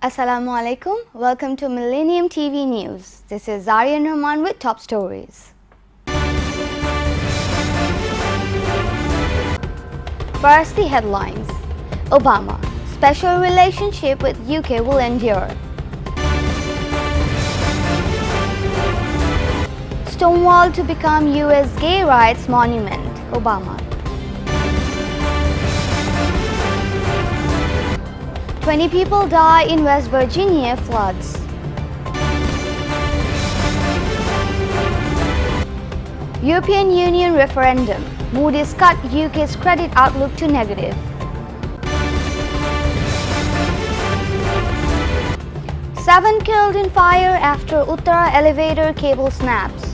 Assalamu alaikum. Welcome to Millennium TV News. This is Zaryan Rahman with top stories. First, the headlines. Obama: special relationship with UK will endure. Stonewall to become US gay rights monument. Obama. 20 people die in West Virginia floods. European Union referendum. Moody's cut UK's credit outlook to negative. Seven killed in fire after Uttara elevator cable snaps.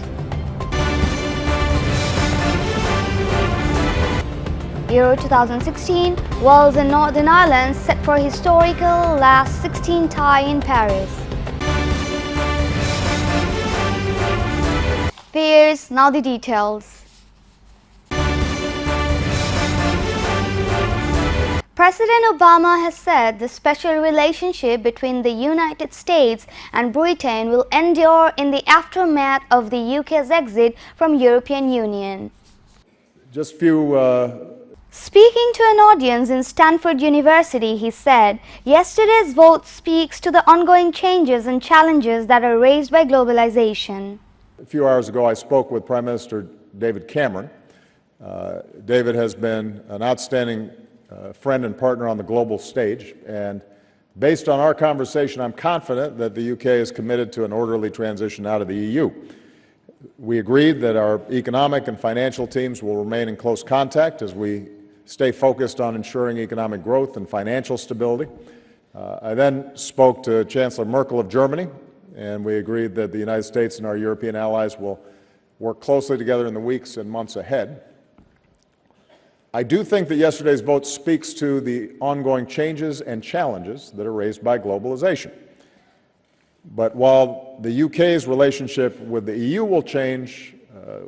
Euro 2016, Wales and Northern Ireland set for historical last 16 tie in Paris. Fears, now the details. President Obama has said the special relationship between the United States and Britain will endure in the aftermath of the UK's exit from European Union. Just few Speaking to an audience in Stanford University, he said, yesterday's vote speaks to the ongoing changes and challenges that are raised by globalization. A few hours ago, I spoke with Prime Minister David Cameron. David has been an outstanding friend and partner on the global stage, and based on our conversation, I'm confident that the UK is committed to an orderly transition out of the EU. We agreed that our economic and financial teams will remain in close contact as we stay focused on ensuring economic growth and financial stability. I then spoke to Chancellor Merkel of Germany, and we agreed that the United States and our European allies will work closely together in the weeks and months ahead. I do think that yesterday's vote speaks to the ongoing changes and challenges that are raised by globalization. But while the UK's relationship with the EU will change,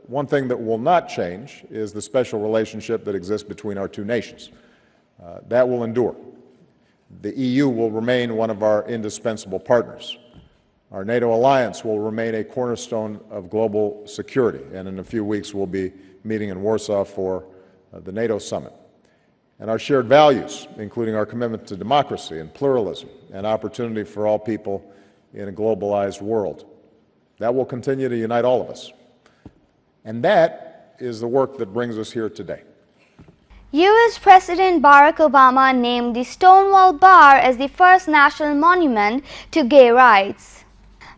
one thing that will not change is the special relationship that exists between our two nations. That will endure. The EU will remain one of our indispensable partners. Our NATO alliance will remain a cornerstone of global security, and in a few weeks we'll be meeting in Warsaw for the NATO summit. And our shared values, including our commitment to democracy and pluralism and opportunity for all people in a globalized world, that will continue to unite all of us. And that is the work that brings us here today. U.S. President Barack Obama named the Stonewall Bar as the first national monument to gay rights.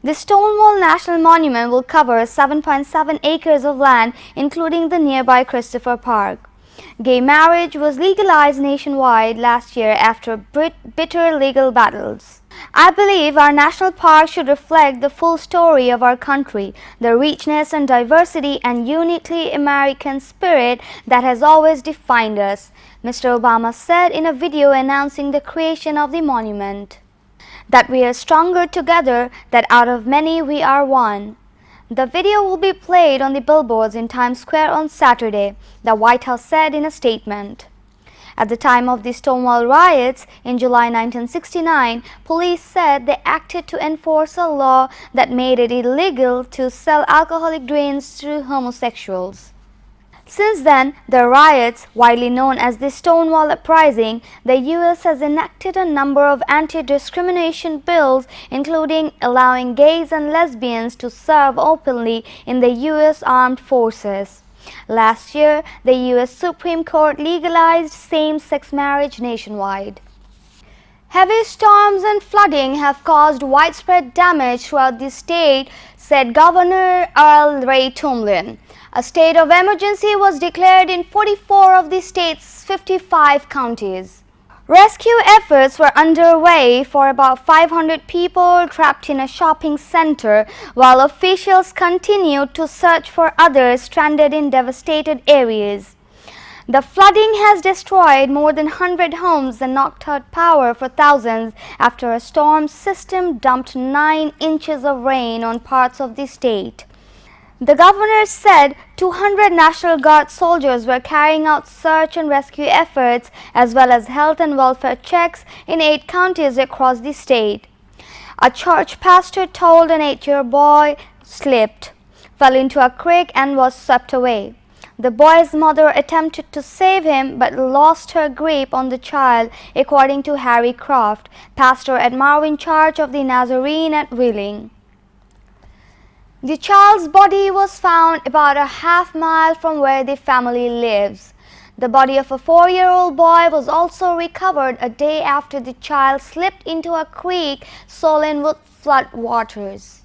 The Stonewall National Monument will cover 7.7 acres of land, including the nearby Christopher Park. Gay marriage was legalized nationwide last year after bitter legal battles. I believe our national park should reflect the full story of our country, the richness and diversity and uniquely American spirit that has always defined us, Mr. Obama said in a video announcing the creation of the monument. That we are stronger together, that out of many we are one. The video will be played on the billboards in Times Square on Saturday, the White House said in a statement. At the time of the Stonewall riots in July 1969, police said they acted to enforce a law that made it illegal to sell alcoholic drinks to homosexuals. Since then, the riots, widely known as the Stonewall Uprising, the U.S. has enacted a number of anti-discrimination bills, including allowing gays and lesbians to serve openly in the U.S. Armed Forces. Last year, the U.S. Supreme Court legalized same-sex marriage nationwide. Heavy storms and flooding have caused widespread damage throughout the state, said Governor Earl Ray Tomlin. A state of emergency was declared in 44 of the state's 55 counties. Rescue efforts were underway for about 500 people trapped in a shopping center, while officials continued to search for others stranded in devastated areas. The flooding has destroyed more than 100 homes and knocked out power for thousands after a storm system dumped 9 inches of rain on parts of the state. The governor said 200 National Guard soldiers were carrying out search and rescue efforts as well as health and welfare checks in 8 counties across the state. A church pastor told an 8-year-old boy slipped, fell into a creek and was swept away. The boy's mother attempted to save him but lost her grip on the child, according to Harry Croft, pastor at Marvin Church of the Nazarene at Wheeling. The child's body was found about a half-mile from where the family lives. The body of a 4-year-old boy was also recovered a day after the child slipped into a creek swollen with flood waters.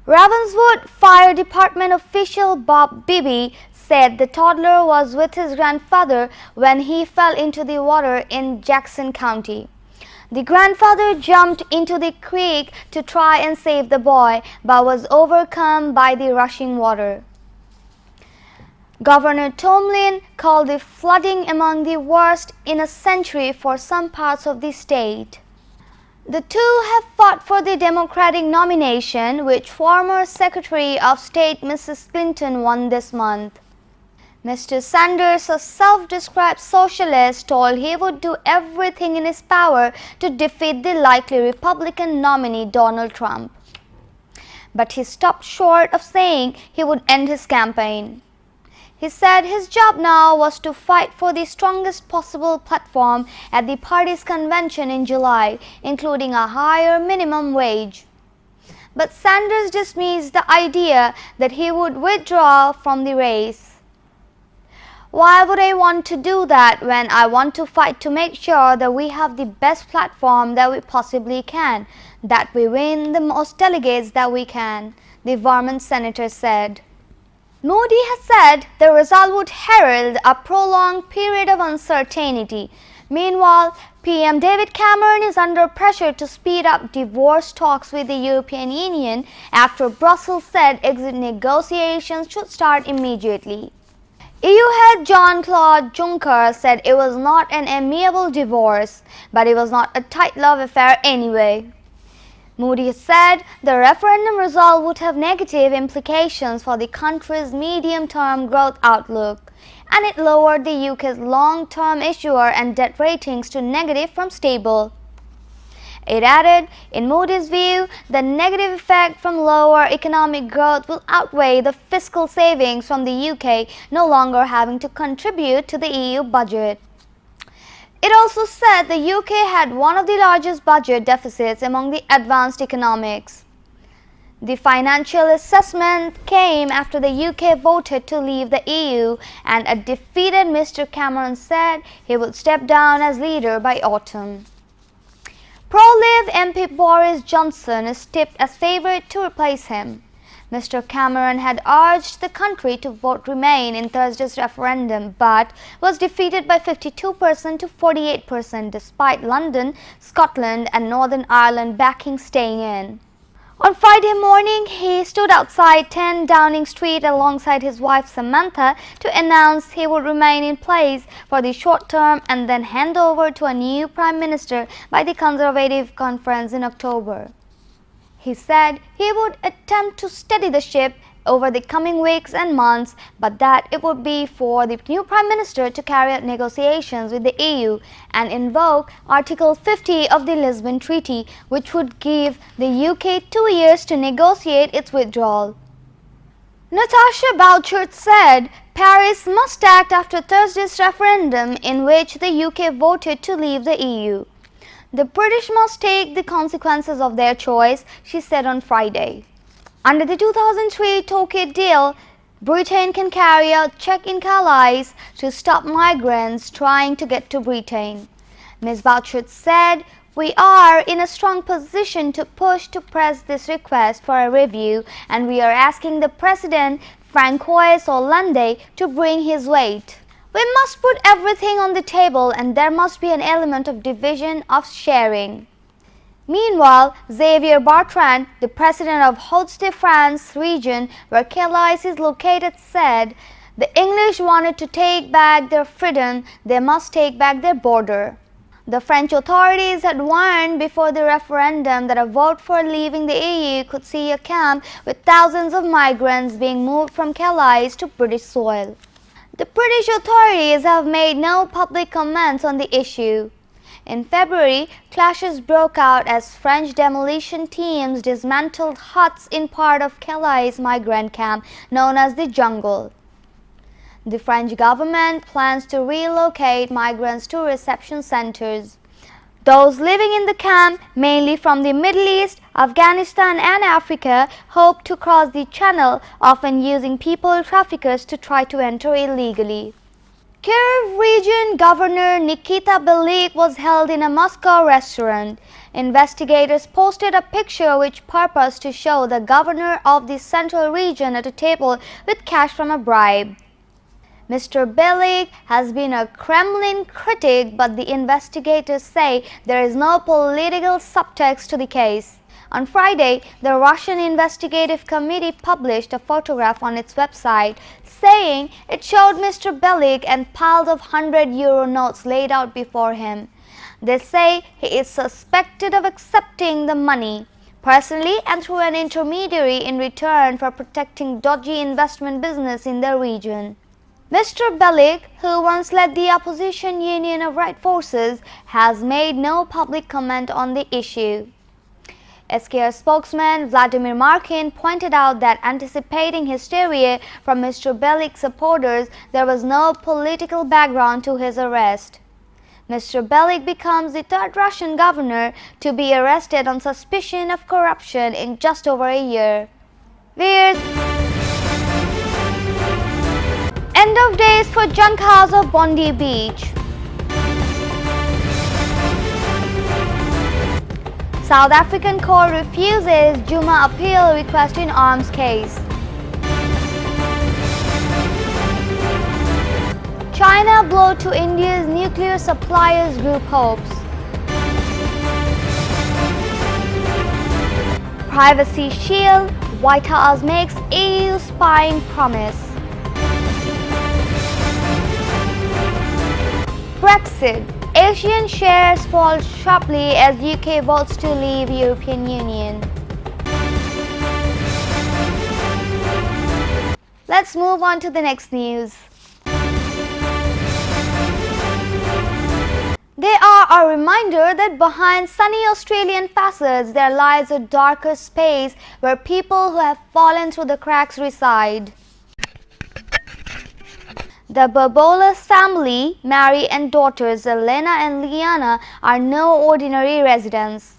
Ravenswood Fire Department official Bob Bibby said the toddler was with his grandfather when he fell into the water in Jackson County. The grandfather jumped into the creek to try and save the boy, but was overcome by the rushing water. Governor Tomlin called the flooding among the worst in a century for some parts of the state. The two have fought for the Democratic nomination, which former Secretary of State Mrs. Clinton won this month. Mr. Sanders, a self-described socialist, told he would do everything in his power to defeat the likely Republican nominee Donald Trump. But he stopped short of saying he would end his campaign. He said his job now was to fight for the strongest possible platform at the party's convention in July, including a higher minimum wage. But Sanders dismissed the idea that he would withdraw from the race. Why would I want to do that when I want to fight to make sure that we have the best platform that we possibly can, that we win the most delegates that we can, the Vermont senator said. Modi has said the result would herald a prolonged period of uncertainty. Meanwhile, PM David Cameron is under pressure to speed up divorce talks with the European Union after Brussels said exit negotiations should start immediately. EU head Jean-Claude Juncker said it was not an amiable divorce, but it was not a tight love affair anyway. Moody said the referendum result would have negative implications for the country's medium-term growth outlook, and it lowered the UK's long-term issuer and debt ratings to negative from stable. It added, in Moody's view, the negative effect from lower economic growth will outweigh the fiscal savings from the UK no longer having to contribute to the EU budget. It also said the UK had one of the largest budget deficits among the advanced economies. The financial assessment came after the UK voted to leave the EU, and a defeated Mr. Cameron said he would step down as leader by autumn. Pro-Live MP Boris Johnson is tipped as favourite to replace him. Mr. Cameron had urged the country to vote Remain in Thursday's referendum, but was defeated by 52% to 48% despite London, Scotland and Northern Ireland backing staying in. On Friday morning, he stood outside 10 Downing Street alongside his wife Samantha to announce he would remain in place for the short term and then hand over to a new Prime Minister by the Conservative Conference in October. He said he would attempt to steady the ship over the coming weeks and months, but that it would be for the new Prime Minister to carry out negotiations with the EU and invoke Article 50 of the Lisbon Treaty, which would give the UK 2 years to negotiate its withdrawal. Natasha Bouchard said Paris must act after Thursday's referendum in which the UK voted to leave the EU. The British must take the consequences of their choice, she said on Friday. Under the 2003 Torquay deal, Britain can carry out check-in Calais to stop migrants trying to get to Britain. Ms. Bouchard said, "We are in a strong position to push to press this request for a review, and we are asking the President, Francois Hollande, to bring his weight. We must put everything on the table, and there must be an element of division, of sharing." Meanwhile, Xavier Bertrand, the president of Hauts-de-France region where Calais is located, said, "The English wanted to take back their freedom, they must take back their border." The French authorities had warned before the referendum that a vote for leaving the EU could see a camp with thousands of migrants being moved from Calais to British soil. The British authorities have made no public comments on the issue. In February, clashes broke out as French demolition teams dismantled huts in part of Calais migrant camp known as the Jungle. The French government plans to relocate migrants to reception centers. Those living in the camp, mainly from the Middle East, Afghanistan and Africa, hope to cross the channel, often using people traffickers to try to enter illegally. Kiev region Governor Nikita Belykh was held in a Moscow restaurant. Investigators posted a picture which purposed to show the governor of the central region at a table with cash from a bribe. Mr. Belykh has been a Kremlin critic, but the investigators say there is no political subtext to the case. On Friday, the Russian Investigative Committee published a photograph on its website, saying it showed Mr. Belykh and piles of €100 notes laid out before him. They say he is suspected of accepting the money personally and through an intermediary in return for protecting dodgy investment business in the region. Mr. Belykh, who once led the opposition Union of Right Forces, has made no public comment on the issue. SKR spokesman Vladimir Markin pointed out that anticipating hysteria from Mr. Belykh's supporters, there was no political background to his arrest. Mr. Belykh becomes the third Russian governor to be arrested on suspicion of corruption in just over a year. Viewers, end of days for junk house of Bondi Beach. South African court refuses Juma appeal request in arms case. China blow to India's nuclear suppliers group hopes. Privacy shield, White House makes EU spying promise. Brexit, Asian shares fall sharply as UK votes to leave European Union. Let's move on to the next news. They are a reminder that behind sunny Australian facades there lies a darker space where people who have fallen through the cracks reside. The Barbolas family, Mary and daughters Elena and Liana, are no ordinary residents.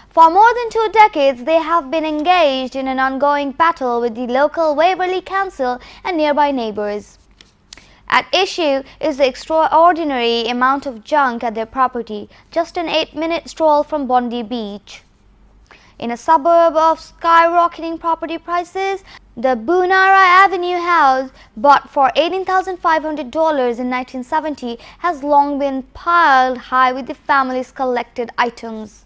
For more than 2 decades, they have been engaged in an ongoing battle with the local Waverley Council and nearby neighbours. At issue is the extraordinary amount of junk at their property, just an 8-minute stroll from Bondi Beach. In a suburb of skyrocketing property prices, the Bunara Avenue house, bought for $18,500 in 1970, has long been piled high with the family's collected items.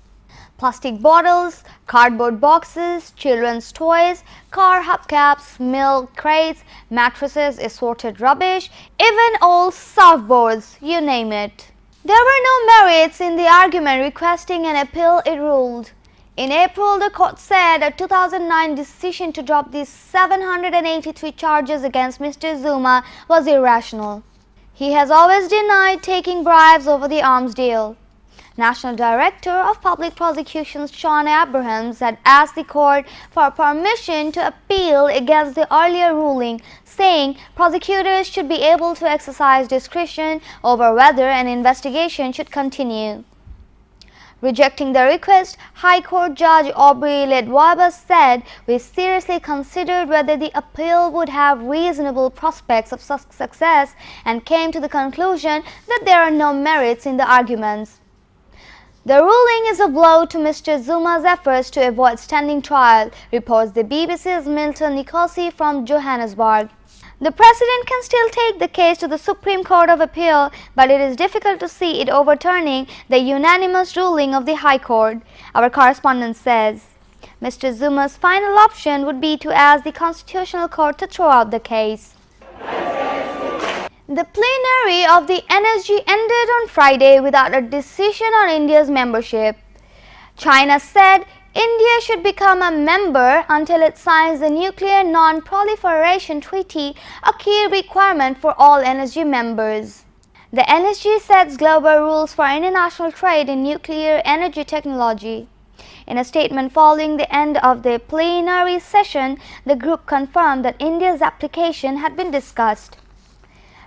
Plastic bottles, cardboard boxes, children's toys, car hubcaps, milk crates, mattresses, assorted rubbish, even old surfboards, you name it. There were no merits in the argument requesting an appeal, it ruled. In April, the court said a 2009 decision to drop these 783 charges against Mr. Zuma was irrational. He has always denied taking bribes over the arms deal. National Director of Public Prosecutions Sean Abrahams had asked the court for permission to appeal against the earlier ruling, saying prosecutors should be able to exercise discretion over whether an investigation should continue. Rejecting the request, High Court Judge Aubrey Ledwaba said, "We seriously considered whether the appeal would have reasonable prospects of success and came to the conclusion that there are no merits in the arguments." The ruling is a blow to Mr. Zuma's efforts to avoid standing trial, reports the BBC's Milton Nichosi from Johannesburg. The President can still take the case to the Supreme Court of Appeal, but it is difficult to see it overturning the unanimous ruling of the High Court, our correspondent says. Mr. Zuma's final option would be to ask the Constitutional Court to throw out the case. The plenary of the NSG ended on Friday without a decision on India's membership. China said India should become a member until it signs the Nuclear Non-Proliferation Treaty, a key requirement for all NSG members. The NSG sets global rules for international trade in nuclear energy technology. In a statement following the end of the plenary session, the group confirmed that India's application had been discussed.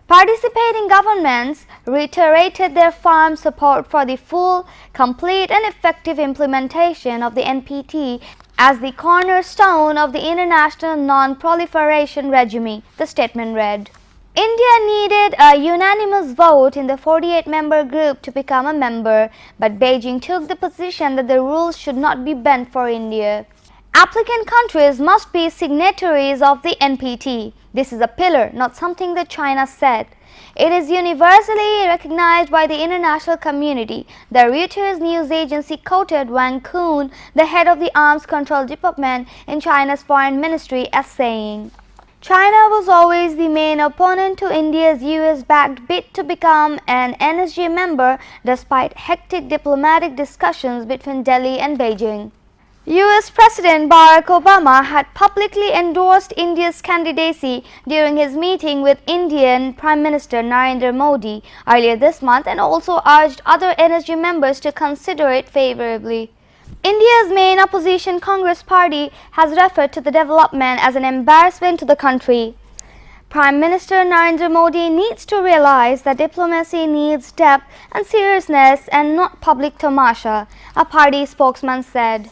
Participating governments reiterated their firm support for the full, complete and effective implementation of the NPT as the cornerstone of the international non-proliferation regime, the statement read. India needed a unanimous vote in the 48-member group to become a member, but Beijing took the position that the rules should not be bent for India. Applicant countries must be signatories of the NPT. This is a pillar, not something that China said. It is universally recognized by the international community. The Reuters news agency quoted Wang Kun, the head of the Arms Control Department in China's foreign ministry, as saying, "China was always the main opponent to India's US-backed bid to become an NSG member despite hectic diplomatic discussions between Delhi and Beijing." US President Barack Obama had publicly endorsed India's candidacy during his meeting with Indian Prime Minister Narendra Modi earlier this month and also urged other NSG members to consider it favorably. India's main opposition Congress Party has referred to the development as an embarrassment to the country. Prime Minister Narendra Modi needs to realize that diplomacy needs depth and seriousness and not public tamasha, a party spokesman said.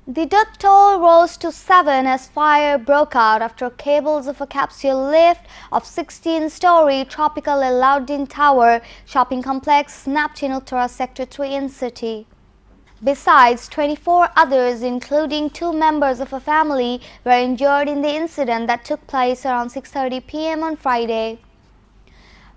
The death toll rose to 7 as fire broke out after cables of a capsule lift of 16-story Tropical Alauddin Tower shopping complex snapped in Uttara Sector 3 in city. Besides, 24 others, including 2 members of a family, were injured in the incident that took place around 6:30 p.m. on Friday.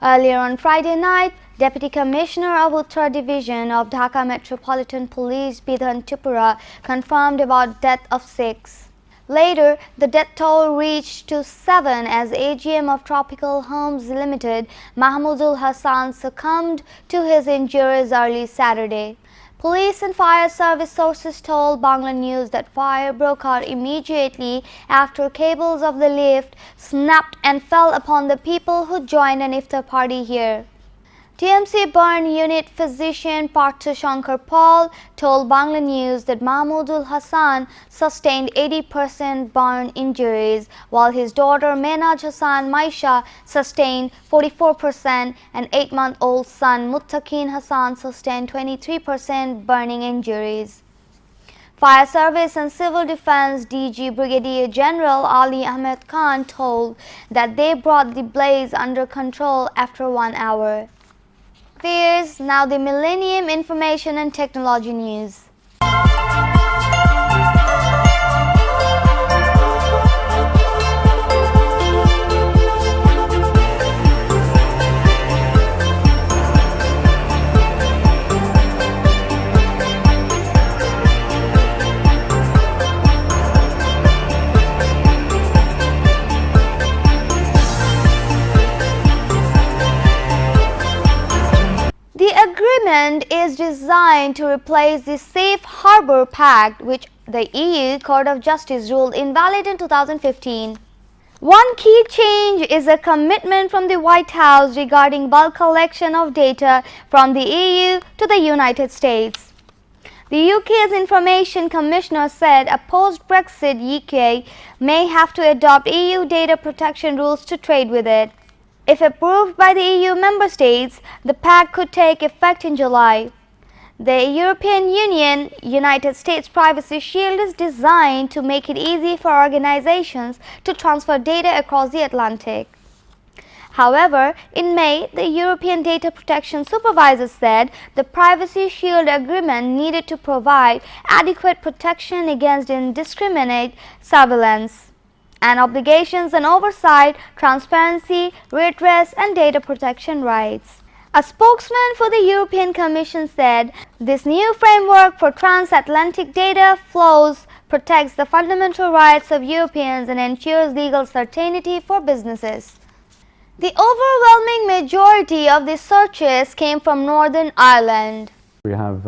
Earlier on Friday night, Deputy Commissioner of Uttara Division of Dhaka Metropolitan Police Bidhan Tripura confirmed about death of 6. Later, the death toll reached to 7 as AGM of Tropical Homes Limited, Mahmoudul Hassan, succumbed to his injuries early Saturday. Police and fire service sources told Bangla News that fire broke out immediately after cables of the lift snapped and fell upon the people who joined an iftar party here. TMC burn unit physician Partha Shankar Paul told Bangla News that Mahmoudul Hassan sustained 80% burn injuries, while his daughter Menaj Hassan Maisha sustained 44% and 8-month-old son Muttaqin Hassan sustained 23% burning injuries. Fire Service and Civil Defense DG Brigadier General Ali Ahmed Khan told that they brought the blaze under control after 1 hour. Here's now the Millennium Information and Technology News. The agreement is designed to replace the Safe Harbour Pact, which the EU Court of Justice ruled invalid in 2015. One key change is a commitment from the White House regarding bulk collection of data from the EU to the United States. The UK's Information Commissioner said a post-Brexit UK may have to adopt EU data protection rules to trade with it. If approved by the EU member states, the pact could take effect in July. The European Union United States Privacy Shield is designed to make it easy for organizations to transfer data across the Atlantic. However, in May, the European Data Protection Supervisor said the Privacy Shield agreement needed to provide adequate protection against indiscriminate surveillance, and obligations and oversight, transparency, redress and data protection rights. A spokesman for the European Commission said this new framework for transatlantic data flows protects the fundamental rights of Europeans and ensures legal certainty for businesses. The overwhelming majority of the searches came from Northern Ireland. We have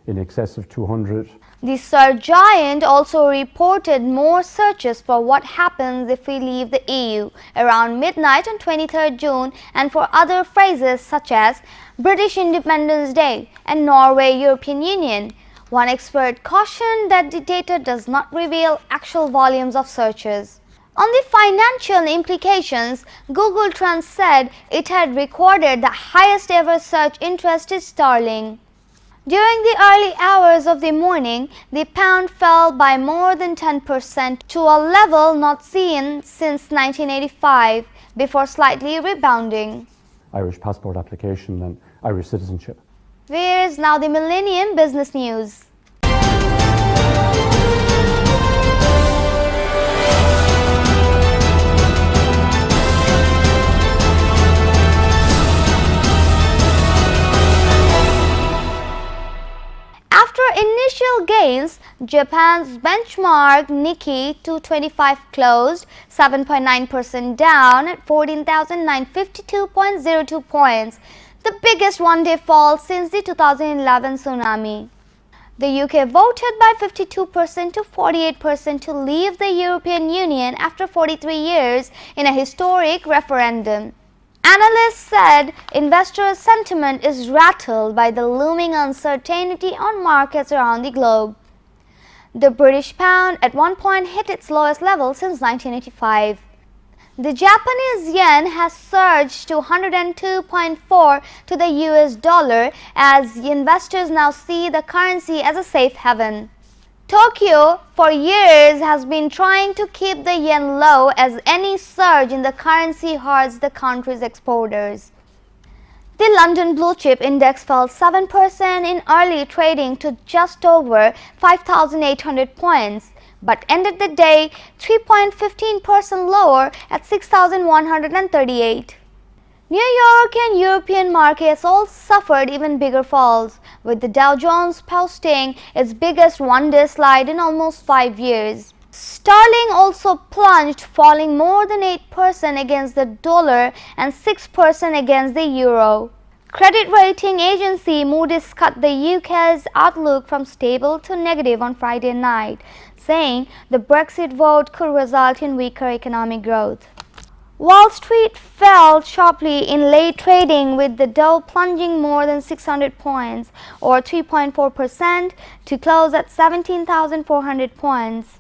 in excess of 200. The search giant also reported more searches for what happens if we leave the EU around midnight on 23rd June and for other phrases such as British Independence Day and Norway European Union. One expert cautioned that the data does not reveal actual volumes of searches. On the financial implications, Google Trends said it had recorded the highest ever search interest in sterling. During the early hours of the morning, the pound fell by more than 10% to a level not seen since 1985, before slightly rebounding. Irish passport application and Irish citizenship. Here's now the Millennium Business News. After initial gains, Japan's benchmark Nikkei 225 closed 7.9% down at 14,952.02 points, the biggest one-day fall since the 2011 tsunami. The UK voted by 52% to 48% to leave the European Union after 43 years in a historic referendum. Analysts said investor sentiment is rattled by the looming uncertainty on markets around the globe. The British pound at one point hit its lowest level since 1985. The Japanese yen has surged to 102.4 to the US dollar as investors now see the currency as a safe haven. Tokyo, for years, has been trying to keep the yen low as any surge in the currency hurts the country's exporters. The London Blue Chip Index fell 7% in early trading to just over 5,800 points, but ended the day 3.15% lower at 6,138. New York and European markets all suffered even bigger falls, with the Dow Jones posting its biggest one-day slide in almost 5 years. Sterling also plunged, falling more than 8% against the dollar and 6% against the euro. Credit rating agency Moody's cut the UK's outlook from stable to negative on Friday night, saying the Brexit vote could result in weaker economic growth. Wall Street fell sharply in late trading, with the Dow plunging more than 600 points or 3.4% to close at 17,400 points.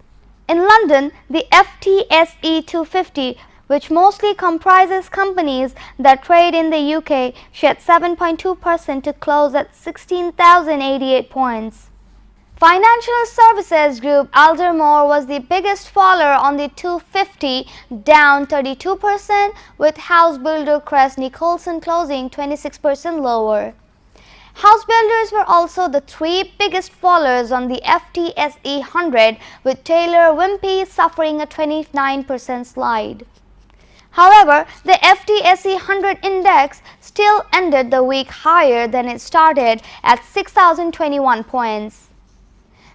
In London, the FTSE 250, which mostly comprises companies that trade in the UK, shed 7.2% to close at 16,088 points. Financial services group Aldermore was the biggest faller on the 250, down 32%, with house builder Crest Nicholson closing 26% lower. House builders were also the three biggest fallers on the FTSE 100, with Taylor Wimpey suffering a 29% slide. However, the FTSE 100 index still ended the week higher than it started at 6,021 points.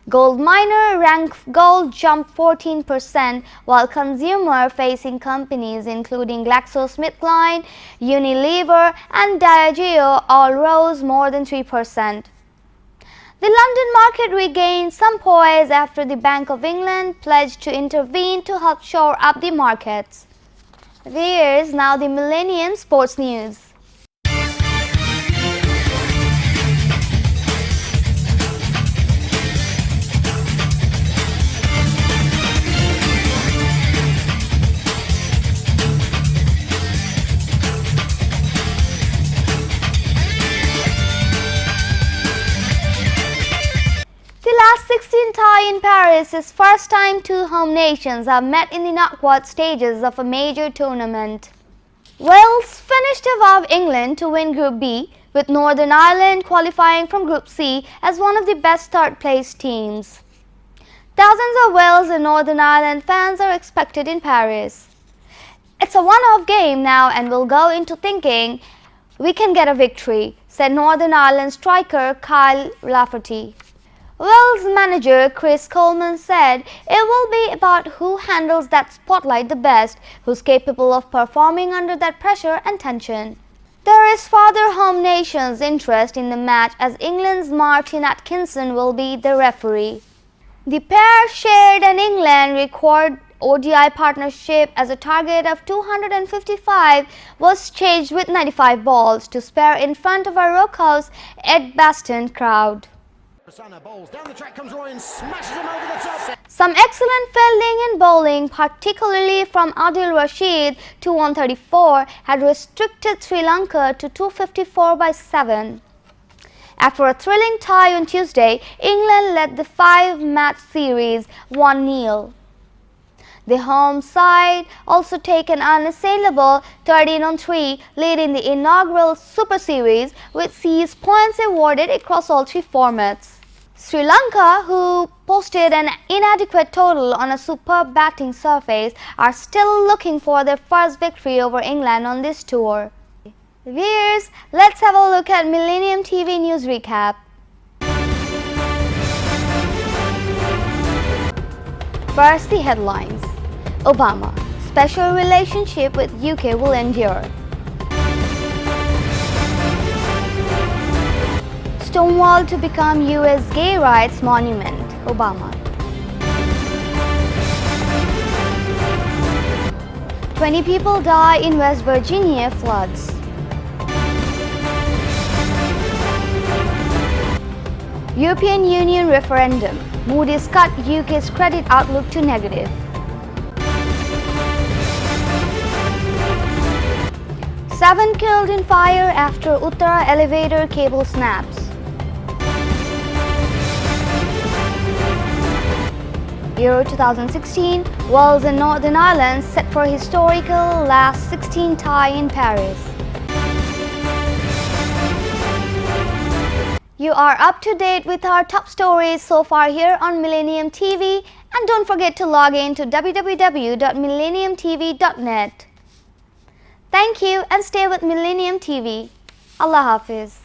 Gold miner Rank Gold jumped 14%, while consumer-facing companies including GlaxoSmithKline, Unilever and Diageo all rose more than 3%. The London market regained some poise after the Bank of England pledged to intervene to help shore up the markets. Here's now the Millennium Sports News. The last 16 tie in Paris is first time two home nations have met in the knockout stages of a major tournament. Wales finished above England to win Group B, with Northern Ireland qualifying from Group C as one of the best third-place teams. Thousands of Wales and Northern Ireland fans are expected in Paris. It's a one-off game now and we'll go into thinking we can get a victory, said Northern Ireland striker Kyle Lafferty. Wales manager Chris Coleman said it will be about who handles that spotlight the best, who's capable of performing under that pressure and tension. There is further home nations' interest in the match as England's Martin Atkinson will be the referee. The pair shared an England record ODI partnership as a target of 255 was chased with 95 balls to spare in front of a Rockhouse Edgbaston crowd. Some excellent fielding and bowling, particularly from Adil Rashid to 134, had restricted Sri Lanka to 254 by 7. After a thrilling tie on Tuesday, England led the 5-match series 1-0. The home side also take an unassailable 13-3 lead in the inaugural Super Series, which sees points awarded across all three formats. Sri Lanka, who posted an inadequate total on a superb batting surface, are still looking for their first victory over England on this tour. Viewers, let's have a look at Millennium TV News Recap. First, the headlines. Obama, special relationship with UK will endure. Stonewall to become US gay rights monument, Obama. 20 people die in West Virginia floods. European Union referendum, Moody's cut UK's credit outlook to negative. Seven killed in fire after Uttara elevator cable snaps. Euro 2016, Wales and Northern Ireland set for historical last 16 tie in Paris. You are up to date with our top stories so far here on Millennium TV, and don't forget to log in to www.millenniumtv.net. Thank you and stay with Millennium TV. Allah Hafiz.